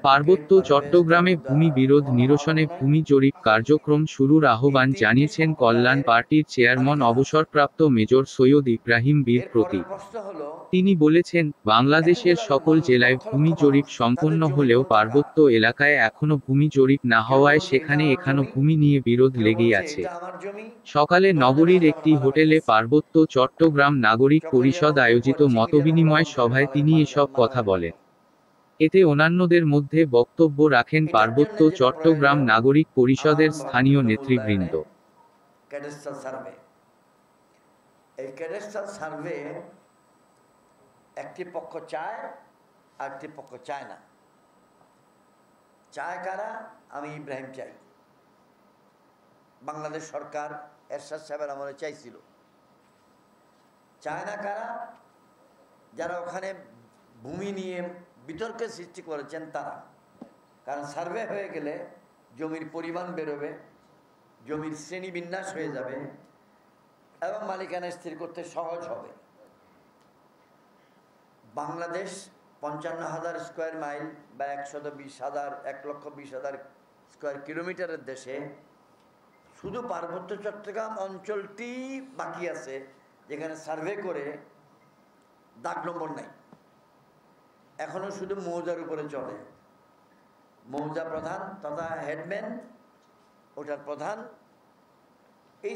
পার্বত্য চট্টগ্রামে ভূমি বিরোধ নিরসনে ভূমি জরিপ কার্যক্রম শুরুর আহ্বান জানিয়েছেন কল্যাণ পার্টির চেয়ারম্যান অবসরপ্রাপ্ত মেজর সৈয়দ ইব্রাহিম বীর প্রতীক। তিনি বলেছেন, বাংলাদেশের সকল জেলায় ভূমি জরিপ সম্পন্ন হলেও পার্বত্য এলাকায় এখনো ভূমি জরিপ না হওয়ায় সেখানে এখনো ভূমি নিয়ে বিরোধ লেগেই আছে। সকালে নগরীর একটি হোটেলে পার্বত্য চট্টগ্রাম নাগরিক পরিষদ আয়োজিত মতবিনিময় সভায় তিনি এসব কথা বলেন। এতে অন্যান্যদের মধ্যে বক্তব্য রাখেন পার্বত্য চট্টগ্রাম নাগরিক পরিষদের স্থানীয় নেতৃবৃন্দ। ক্যাডেস্ট্রাল সার্ভে, এই ক্যাডেস্ট্রাল সার্ভে একটি পক্ষ চায় আর একটি পক্ষ চায় না। চায় কারা? আমি ইব্রাহিম চাই, বাংলাদেশ সরকার এরশাদ সাহেবের আমলে চাইছিল। চায় না কারা? যারা ওখানে ভূমি নিয়ে বিতর্কের সৃষ্টি করেছেন তারা। কারণ সার্ভে হয়ে গেলে জমির পরিমাণ বেরোবে, জমির শ্রেণীবিন্যাস হয়ে যাবে এবং মালিকানা স্থির করতে সহজ হবে। বাংলাদেশ 55,000 স্কোয়ার মাইল বা 1,20,000 স্কোয়ার কিলোমিটারের দেশে শুধু পার্বত্য চট্টগ্রাম অঞ্চলটি বাকি আছে যেখানে সার্ভে করে দাগ নম্বর নাই। এখনো শুধু মৌজার উপরে চলে। মৌজা প্রধান তথা হেডম্যান, ওটার প্রধান, এই